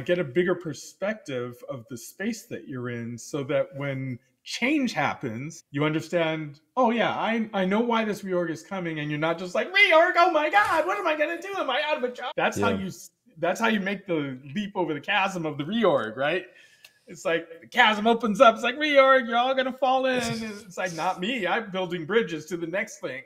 Get a bigger perspective of the space that you're in so that when change happens, you understand, oh yeah, I know why this reorg is coming, and you're not just like, reorg, oh my God, what am I gonna do? Am I out of a job? Yeah. That's how you make the leap over the chasm of the reorg, right? It's like the chasm opens up, it's like reorg, you're all gonna fall in. It's like, not me. I'm building bridges to the next thing.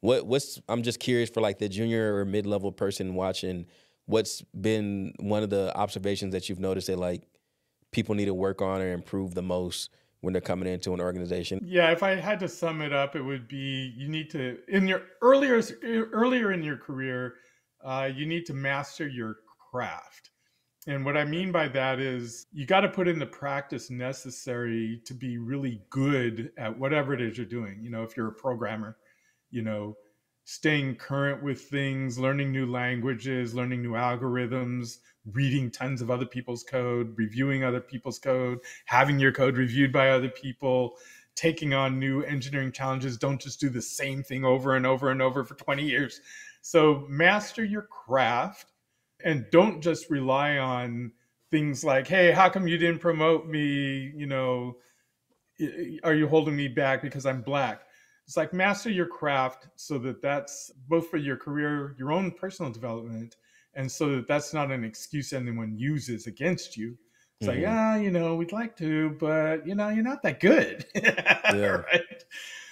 What's I'm just curious for like the junior or mid-level person watching, what's been one of the observations that you've noticed that like people need to work on or improve the most when they're coming into an organization? Yeah, if I had to sum it up, it would be you need to in your earlier in your career, you need to master your craft. And what I mean by that is you got to put in the practice necessary to be really good at whatever it is you're doing. If you're a programmer, you know, staying current with things, learning new languages, learning new algorithms, reading tons of other people's code, reviewing other people's code, having your code reviewed by other people, taking on new engineering challenges. Don't just do the same thing over and over and over for 20 years. So master your craft and don't just rely on things like, hey, how come you didn't promote me? Are you holding me back because I'm black? It's like master your craft so that that's both for your career, your own personal development, and so that that's not an excuse anyone uses against you. It's like, Hmm. we'd like to, but you're not that good. Yeah. Right?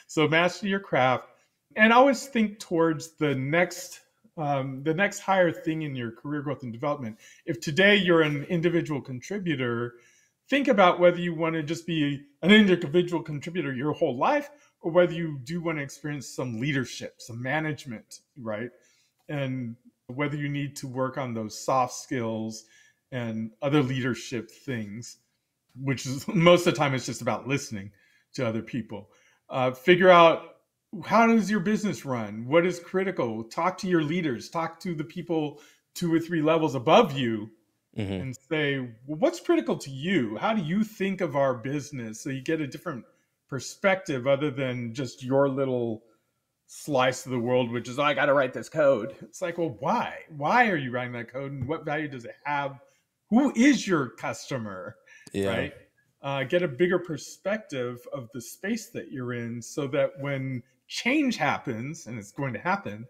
So master your craft and always think towards the next higher thing in your career growth and development. If today you're an individual contributor, think about whether you want to just be an individual contributor your whole life or whether you do want to experience some leadership, some management, right? And whether you need to work on those soft skills and other leadership things, which is most of the time it's just about listening to other people. Figure out, how does your business run? What is critical? Talk to your leaders, talk to the people 2 or 3 levels above you Hmm. and say, well, what's critical to you? How do you think of our business? So you get a different perspective other than just your little slice of the world, which is, oh, I got to write this code. It's like, well, why? Why are you writing that code? And what value does it have? Who is your customer? Yeah. Right? Get a bigger perspective of the space that you're in so that when change happens, and it's going to happen,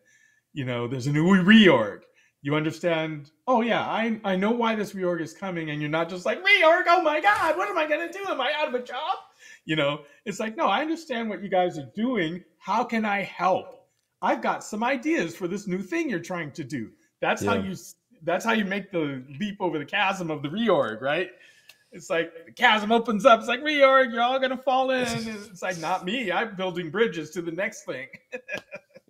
there's a new reorg. You understand, oh yeah, I know why this reorg is coming, and you're not just like, reorg, oh my God, what am I gonna do? Am I out of a job? It's like, no, I understand what you guys are doing. How can I help? I've got some ideas for this new thing you're trying to do. That's how Yeah. you that's how you make the leap over the chasm of the reorg, right? It's like the chasm opens up. It's like, reorg, you're all gonna fall in. It's like, not me. I'm building bridges to the next thing,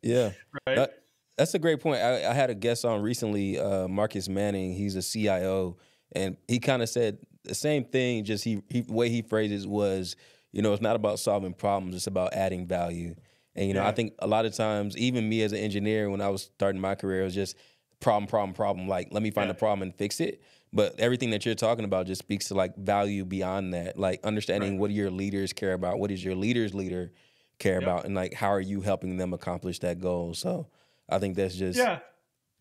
Yeah. right? That that's a great point. I had a guest on recently, Marcus Manning. He's a CIO, and he kind of said the same thing. Just he way he phrases was, it's not about solving problems; it's about adding value. And I Yeah, think a lot of times, even me as an engineer, when I was starting my career, it was just problem, problem, problem. Like, let me find yeah, the problem and fix it. But everything that you're talking about just speaks to like value beyond that, like right. understanding what do your leaders care about, what does your leader's leader care Yep. about, and like how are you helping them accomplish that goal. So I think that's just Yeah. I mean,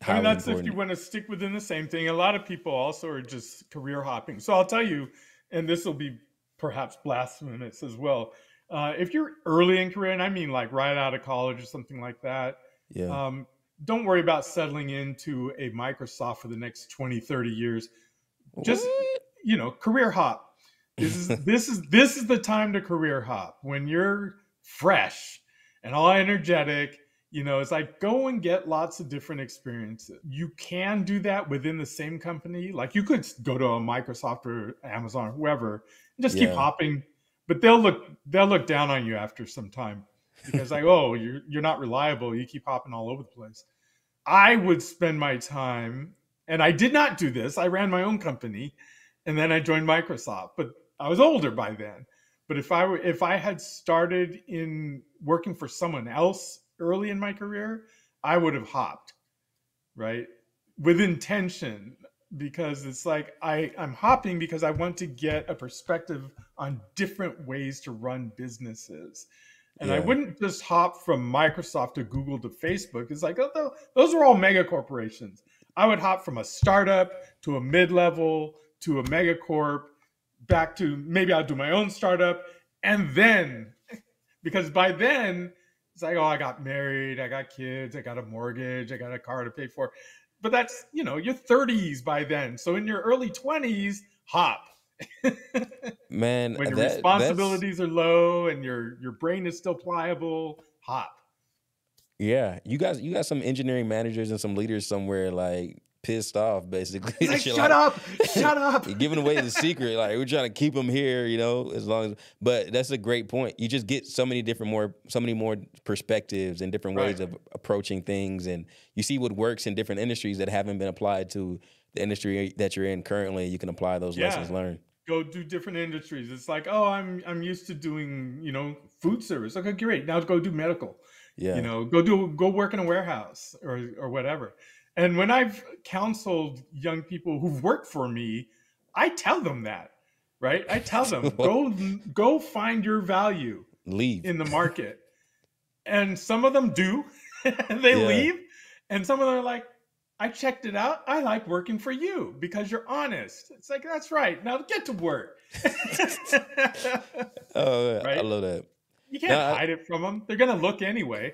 highly that's if you important. want to stick within the same thing. A lot of people also are just career hopping. So I'll tell you, and this will be perhaps blasphemous as well. If you're early in career, and I mean like right out of college or something like that, Yeah. um, don't worry about settling into a Microsoft for the next 20, 30 years. Just, What? career hop. This is the time to career hop when you're fresh and all energetic. It's like, go and get lots of different experiences. You can do that within the same company. Like, you could go to a Microsoft or Amazon or whoever and just keep Yeah. hopping, but they'll look down on you after some time because, like, oh, you're not reliable. You keep hopping all over the place. I would spend my time, and I did not do this. I ran my own company, and then I joined Microsoft. But I was older by then. But if I had started in working for someone else early in my career, I would have hopped, right, with intention, because it's like I'm hopping because I want to get a perspective on different ways to run businesses. And I Yeah. wouldn't just hop from Microsoft to Google to Facebook. It's like, oh, those are all mega corporations. I would hop from a startup to a mid-level to a megacorp back to maybe I'll do my own startup. And then, because by then, it's like, oh, I got married, I got kids, I got a mortgage, I got a car to pay for. But that's, your 30s by then. So in your early 20s, hop. Man, When your that's responsibilities are low and your brain is still pliable, hop. yeah. You got some engineering managers and some leaders somewhere like pissed off basically. He's like, That you're shut like up, shut up. you're giving away the secret. Like we're trying to keep them here, as long as. But that's a great point. You just get so many more perspectives and different ways Right. of approaching things, and you see what works in different industries that haven't been applied to the industry that you're in currently. You can apply those lessons Yeah. learned. Go do different industries. It's like, oh, I'm used to doing, food service. Okay, great. Now go do medical. Yeah. Go work in a warehouse or whatever. And when I've counseled young people who've worked for me, I tell them that, right? I tell them, go find your value Leave. in the market. And some of them do. They Yeah. leave. And some of them are like, I checked it out. I like working for you because you're honest. It's like, that's right. Now get to work. Oh, yeah, I Right? love that. You can't Now, hide it from them. They're going to look anyway.